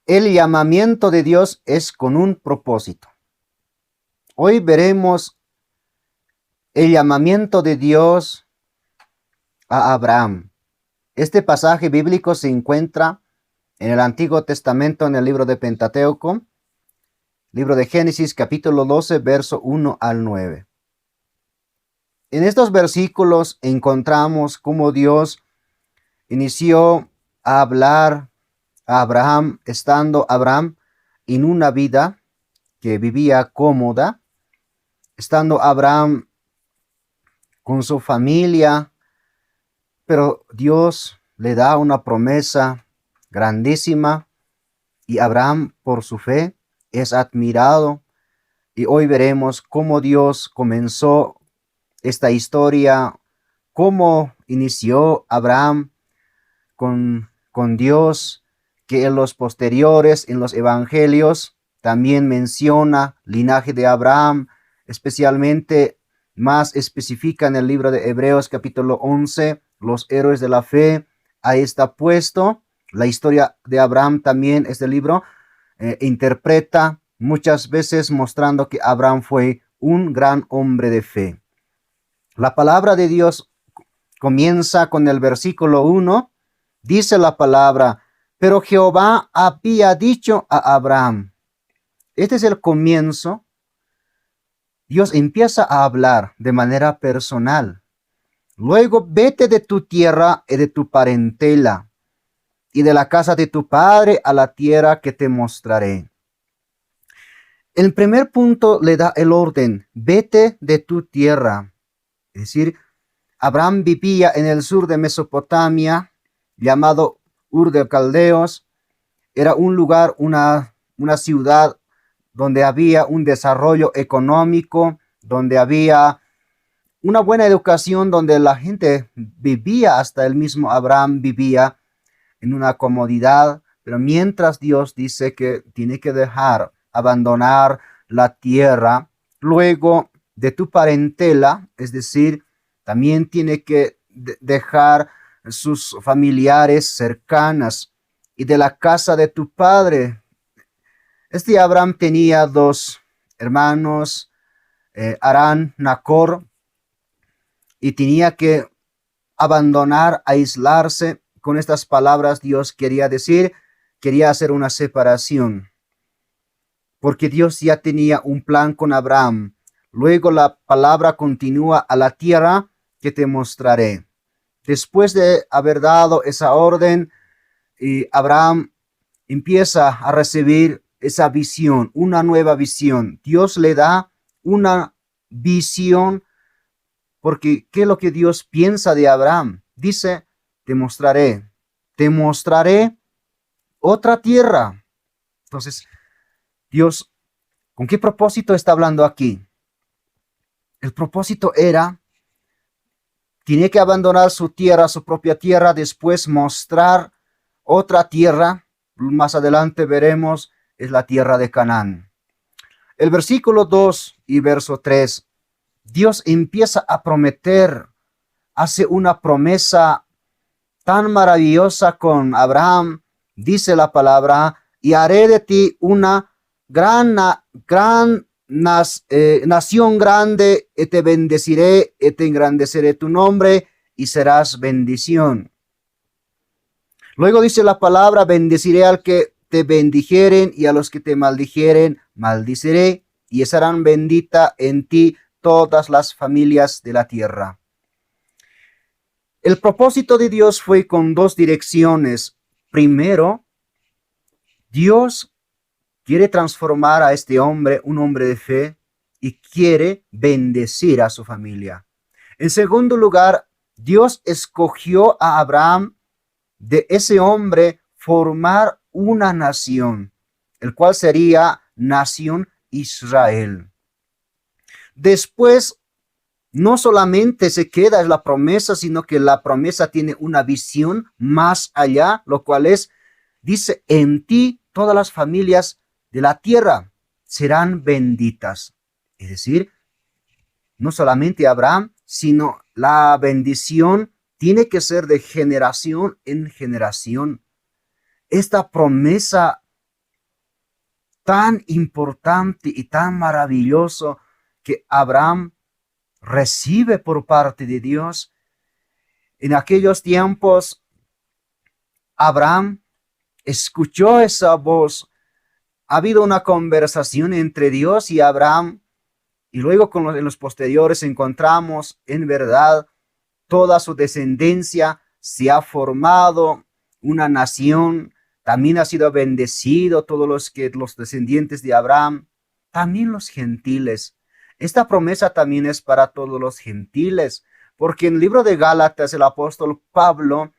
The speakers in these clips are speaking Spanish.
El llamamiento de Dios es con un propósito. Hoy veremos el llamamiento de Dios a Abraham. Este pasaje bíblico se encuentra en el Antiguo Testamento, en el libro de Pentateuco, libro de Génesis, capítulo 12, verso 1 al 9. En estos versículos encontramos cómo Dios inició a hablar a Abraham, estando Abraham en una vida que vivía cómoda, estando Abraham con su familia, pero Dios le da una promesa grandísima y Abraham, por su fe, es admirado. Y hoy veremos cómo Dios comenzó esta historia, cómo inició Abraham con Dios, que en los posteriores, en los evangelios, también menciona linaje de Abraham, especialmente más especifica en el libro de Hebreos capítulo 11, los héroes de la fe. Ahí está puesto. La historia de Abraham también, este libro interpreta muchas veces mostrando que Abraham fue un gran hombre de fe. La palabra de Dios comienza con el versículo 1. Dice la palabra: pero Jehová había dicho a Abraham. Este es el comienzo. Dios empieza a hablar de manera personal. Luego, vete de tu tierra y de tu parentela y de la casa de tu padre a la tierra que te mostraré. El primer punto le da el orden: vete de tu tierra. Es decir, Abraham vivía en el sur de Mesopotamia, llamado Ur de Caldeos. Era un lugar, una ciudad donde había un desarrollo económico, donde había una buena educación, donde la gente vivía, hasta el mismo Abraham vivía en una comodidad. Pero mientras Dios dice que tiene que abandonar la tierra, luego de tu parentela, es decir, también tiene que dejar sus familiares cercanas, y de la casa de tu padre. Este Abraham tenía dos hermanos, Harán, Nacor, y tenía que abandonar, aislarse. Con estas palabras Dios quería hacer una separación, porque Dios ya tenía un plan con Abraham. Luego la palabra continúa: a la tierra que te mostraré. Después de haber dado esa orden, Abraham empieza a recibir esa visión, una nueva visión. Dios le da una visión, porque ¿qué es lo que Dios piensa de Abraham? Dice: te mostraré otra tierra. Entonces, Dios, ¿con qué propósito está hablando aquí? El propósito era: tiene que abandonar su tierra, su propia tierra, después mostrar otra tierra. Más adelante veremos, es la tierra de Canaán. El versículo 2 y verso 3, Dios empieza a prometer, hace una promesa tan maravillosa con Abraham. Dice la palabra: y haré de ti una nación grande, y te bendeciré, y te engrandeceré tu nombre, y serás bendición. Luego dice la palabra: bendeciré al que te bendijeren, y a los que te maldijeren maldiciré, y serán bendita en ti todas las familias de la tierra. El propósito de Dios fue con dos direcciones. Primero, Dios quiere transformar a este hombre, un hombre de fe, y quiere bendecir a su familia. En segundo lugar, Dios escogió a Abraham, de ese hombre formar una nación, el cual sería nación Israel. Después, no solamente se queda en la promesa, sino que la promesa tiene una visión más allá, lo cual es, dice: en ti todas las familias de la tierra serán benditas. Es decir, no solamente Abraham, sino la bendición tiene que ser de generación en generación. Esta promesa tan importante y tan maravilloso que Abraham recibe por parte de Dios. En aquellos tiempos, Abraham escuchó esa voz. Ha habido una conversación entre Dios y Abraham, y luego en los posteriores encontramos en verdad toda su descendencia se ha formado una nación, también ha sido bendecido todos los descendientes de Abraham, también los gentiles. Esta promesa también es para todos los gentiles, porque en el libro de Gálatas el apóstol Pablo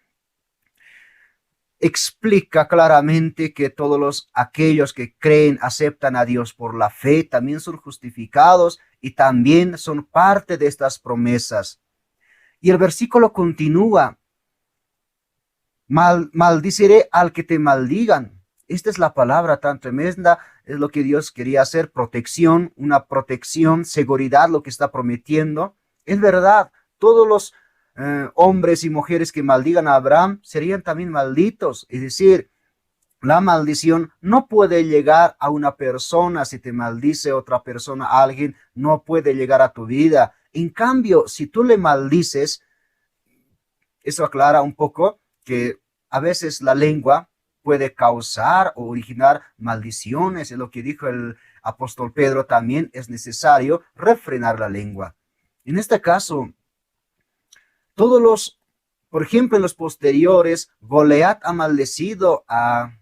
explica claramente que todos aquellos que creen, aceptan a Dios por la fe, también son justificados y también son parte de estas promesas. Y el versículo continúa: maldiciré al que te maldigan. Esta es la palabra tan tremenda, es lo que Dios quería hacer, protección, una protección, seguridad, lo que está prometiendo. Es verdad, todos los hombres y mujeres que maldigan a Abraham serían también malditos. Es decir, la maldición no puede llegar a una persona. Si te maldice otra persona, alguien, no puede llegar a tu vida. En cambio, si tú le maldices, eso aclara un poco que a veces la lengua puede causar o originar maldiciones. Es lo que dijo el apóstol Pedro, también es necesario refrenar la lengua. En este caso, por ejemplo, en los posteriores, Goliat ha maldecido a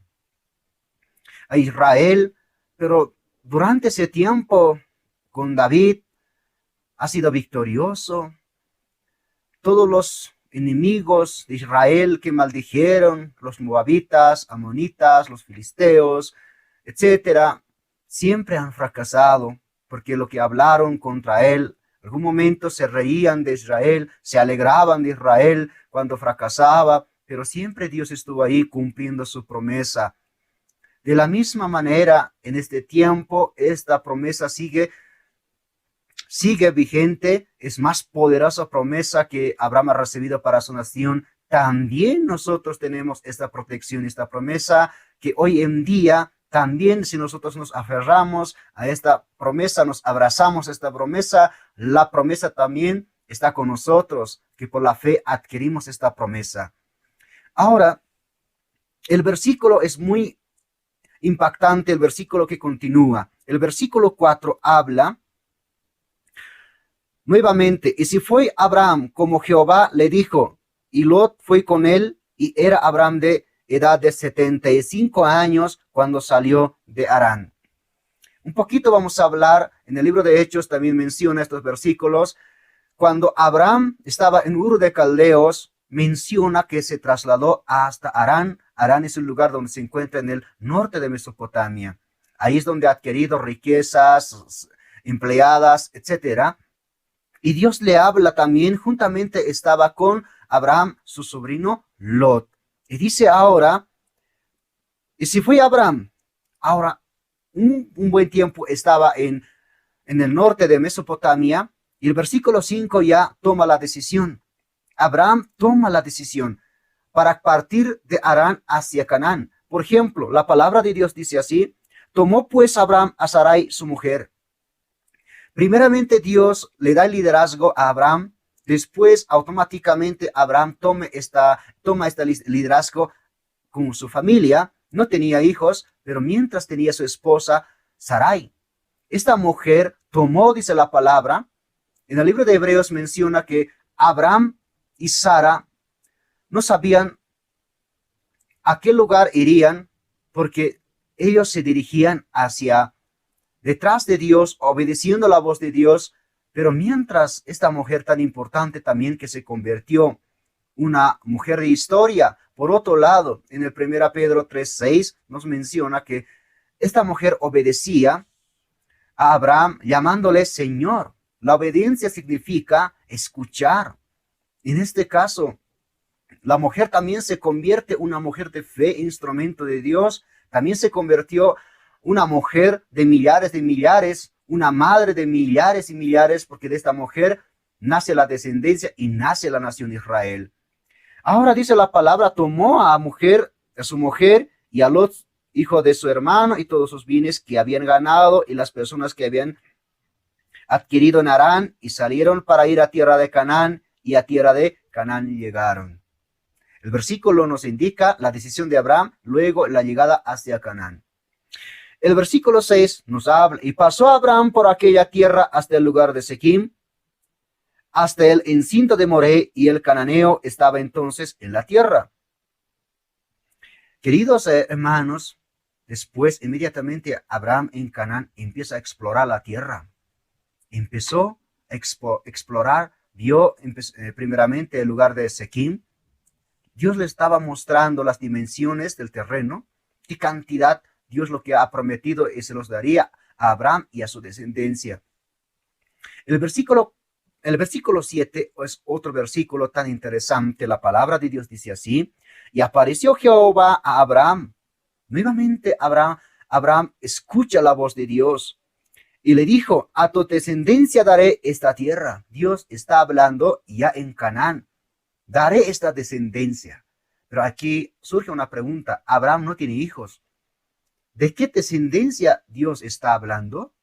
Israel, pero durante ese tiempo, con David, ha sido victorioso. Todos los enemigos de Israel que maldijeron, los moabitas, amonitas, los filisteos, etcétera, siempre han fracasado, porque lo que hablaron contra él, en algún momento se reían de Israel, se alegraban de Israel cuando fracasaba, pero siempre Dios estuvo ahí cumpliendo su promesa. De la misma manera, en este tiempo, esta promesa sigue vigente, es más poderosa promesa que Abraham ha recibido para su nación. También nosotros tenemos esta protección, esta promesa, que hoy en día también, si nosotros nos aferramos a esta promesa, nos abrazamos a esta promesa, la promesa también está con nosotros, que por la fe adquirimos esta promesa. Ahora, el versículo es muy impactante, el versículo que continúa. El versículo 4 habla nuevamente: y si fue Abraham como Jehová le dijo, y Lot fue con él, y era Abraham de edad de 75 años cuando salió de Harán. Un poquito vamos a hablar, en el libro de Hechos también menciona estos versículos. Cuando Abraham estaba en Ur de Caldeos, menciona que se trasladó hasta Harán. Harán es un lugar donde se encuentra en el norte de Mesopotamia. Ahí es donde ha adquirido riquezas, empleadas, etcétera. Y Dios le habla también, juntamente estaba con Abraham, su sobrino Lot. Y dice ahora, y si fue Abraham, ahora un buen tiempo estaba en el norte de Mesopotamia, y el versículo 5 ya toma la decisión. Abraham toma la decisión para partir de Harán hacia Canaán. Por ejemplo, la palabra de Dios dice así: tomó pues Abraham a Sarai su mujer. Primeramente Dios le da el liderazgo a Abraham, después automáticamente Abraham toma este liderazgo con su familia. No tenía hijos, pero mientras tenía su esposa Sarai. Esta mujer tomó, dice la palabra, en el libro de Hebreos menciona que Abraham y Sara no sabían a qué lugar irían, porque ellos se dirigían hacia detrás de Dios, obedeciendo la voz de Dios. Pero mientras esta mujer tan importante también, que se convirtió una mujer de historia, por otro lado, en el 1 Pedro 3:6 nos menciona que esta mujer obedecía a Abraham llamándole Señor. La obediencia significa escuchar. En este caso, la mujer también se convierte una mujer de fe, instrumento de Dios. También se convirtió una mujer de millares, una madre de millares y millares, porque de esta mujer nace la descendencia y nace la nación de Israel. Ahora dice la palabra: tomó a su mujer y a Lot hijo de su hermano, y todos sus bienes que habían ganado, y las personas que habían adquirido en Harán, y salieron para ir a tierra de Canaán, y a tierra de Canaán llegaron. El versículo nos indica la decisión de Abraham, luego la llegada hacia Canaán. El versículo 6 nos habla, y pasó Abraham por aquella tierra hasta el lugar de Sequim, hasta el encinto de Moré, y el cananeo estaba entonces en la tierra. Queridos hermanos, después inmediatamente Abraham en Canaán empieza a explorar la tierra. Empezó a explorar, vio primeramente el lugar de Sequim. Dios le estaba mostrando las dimensiones del terreno, qué cantidad Dios lo que ha prometido y se los daría a Abraham y a su descendencia. El versículo 7 es otro versículo tan interesante. La palabra de Dios dice así: y apareció Jehová a Abraham. Nuevamente Abraham escucha la voz de Dios y le dijo: a tu descendencia daré esta tierra. Dios está hablando ya en Canaán. Daré esta descendencia. Pero aquí surge una pregunta. Abraham no tiene hijos. ¿De qué descendencia Dios está hablando?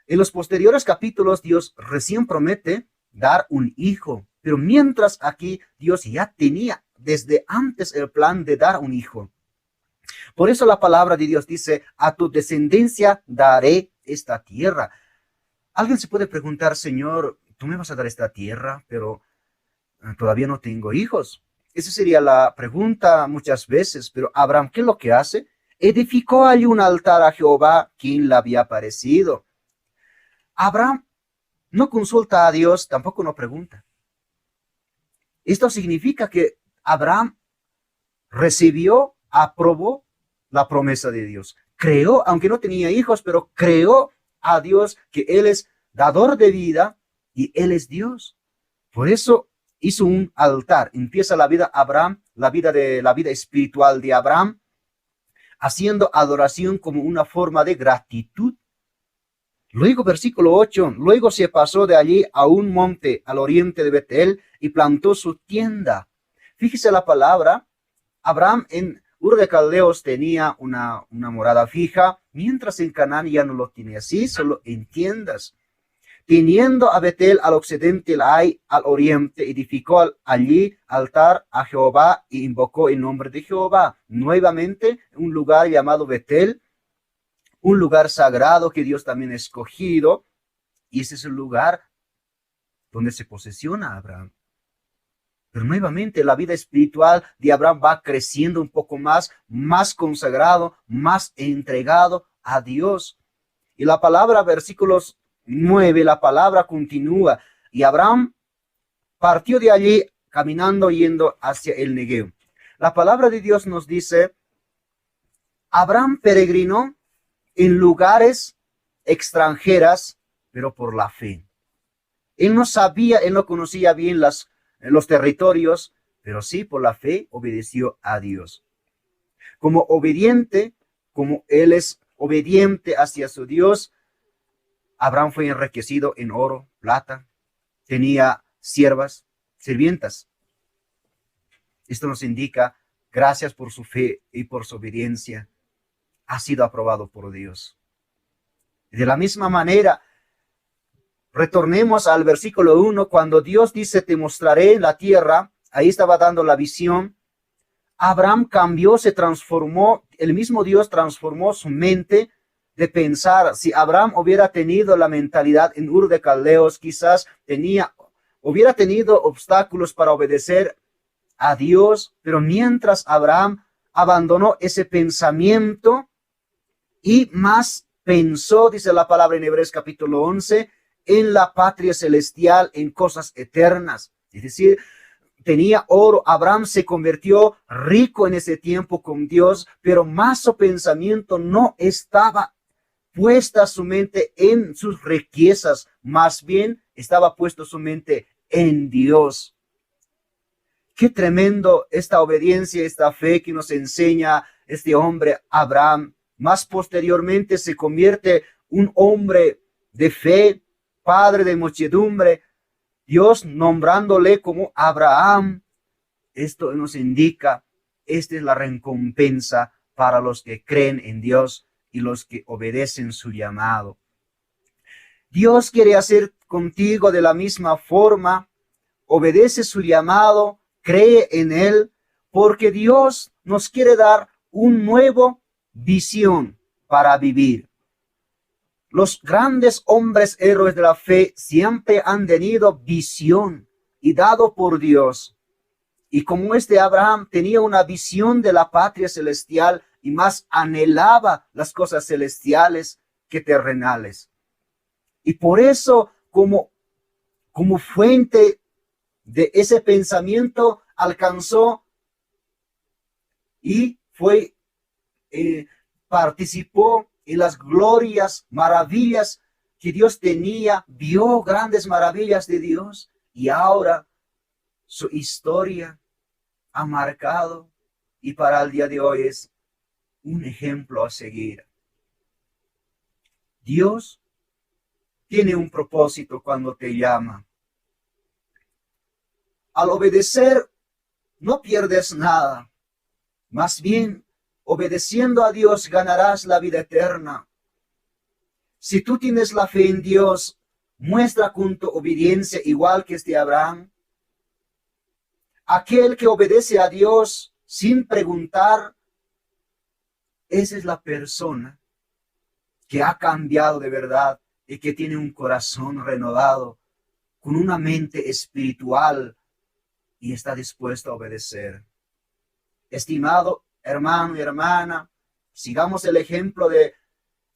En los posteriores capítulos Dios recién promete dar un hijo. Pero mientras aquí Dios ya tenía desde antes el plan de dar un hijo. Por eso la palabra de Dios dice: a tu descendencia daré esta tierra. Alguien se puede preguntar: Señor, tú me vas a dar esta tierra, pero todavía no tengo hijos. Esa sería la pregunta muchas veces. Pero Abraham, ¿qué es lo que hace? Edificó allí un altar a Jehová, quien le había aparecido. Abraham no consulta a Dios, tampoco no pregunta. Esto significa que Abraham recibió, aprobó la promesa de Dios. Creó, aunque no tenía hijos, pero creó a Dios, que Él es dador de vida y Él es Dios. Por eso hizo un altar. Empieza la vida Abraham, la vida espiritual de Abraham, haciendo adoración como una forma de gratitud. Luego, versículo 8, luego se pasó de allí a un monte al oriente de Betel y plantó su tienda. Fíjese la palabra. Abraham en Ur de Caldeos tenía una morada fija, mientras en Canaán ya no lo tiene así, solo en tiendas. Teniendo a Betel al occidente, el Ai al oriente, edificó allí altar a Jehová y invocó el nombre de Jehová. Nuevamente, un lugar llamado Betel, un lugar sagrado que Dios también ha escogido, y ese es el lugar donde se posesiona a Abraham. Pero nuevamente la vida espiritual de Abraham va creciendo un poco más consagrado, más entregado a Dios. Y la palabra, versículos 9, la palabra continúa. Y Abraham partió de allí caminando, yendo hacia el Negev. La palabra de Dios nos dice: Abraham peregrinó en lugares extranjeras, pero por la fe. Él no conocía bien los territorios, pero sí por la fe obedeció a Dios. Como él es obediente hacia su Dios, Abraham fue enriquecido en oro, plata, tenía sirvientas. Esto nos indica, gracias por su fe y por su obediencia, ha sido aprobado por Dios. De la misma manera, retornemos al versículo 1, cuando Dios dice: te mostraré en la tierra. Ahí estaba dando la visión. Abraham cambió, se transformó, el mismo Dios transformó su mente de pensar. Si Abraham hubiera tenido la mentalidad en Ur de Caldeos, quizás hubiera tenido obstáculos para obedecer a Dios, pero mientras Abraham abandonó ese pensamiento y más pensó, dice la palabra en Hebreos capítulo 11, en la patria celestial, en cosas eternas. Es decir, tenía oro. Abraham se convirtió rico en ese tiempo con Dios, pero más su pensamiento no estaba puesta su mente en sus riquezas, más bien estaba puesto su mente en Dios. Qué tremendo esta obediencia, esta fe que nos enseña este hombre Abraham. Más posteriormente se convierte un hombre de fe, padre de muchedumbre, Dios nombrándole como Abraham. Esto nos indica, esta es la recompensa para los que creen en Dios y los que obedecen su llamado. Dios quiere hacer contigo de la misma forma. Obedece su llamado, cree en Él, porque Dios nos quiere dar una nueva visión para vivir. Los grandes hombres héroes de la fe siempre han tenido visión y dado por Dios. Y como Abraham tenía una visión de la patria celestial y más anhelaba las cosas celestiales que terrenales. Y por eso, como fuente de ese pensamiento, alcanzó y participó en las glorias, maravillas que Dios tenía, vio grandes maravillas de Dios, y ahora su historia ha marcado y para el día de hoy es un ejemplo a seguir. Dios tiene un propósito cuando te llama. Al obedecer, no pierdes nada. Más bien, obedeciendo a Dios, ganarás la vida eterna. Si tú tienes la fe en Dios, muestra con tu obediencia igual que Abraham. Aquel que obedece a Dios sin preguntar, esa es la persona que ha cambiado de verdad y que tiene un corazón renovado, con una mente espiritual y está dispuesto a obedecer. Estimado hermano y hermana, sigamos el ejemplo de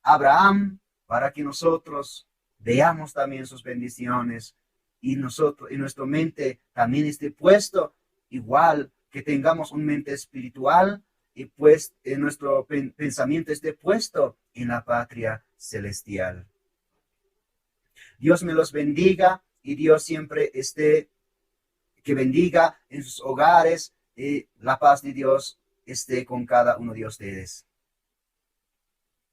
Abraham para que nosotros veamos también sus bendiciones y nuestra mente también esté puesto igual, que tengamos una mente espiritual y pues nuestro pensamiento esté puesto en la patria celestial. Dios me los bendiga y Dios siempre que bendiga en sus hogares y la paz de Dios esté con cada uno de ustedes.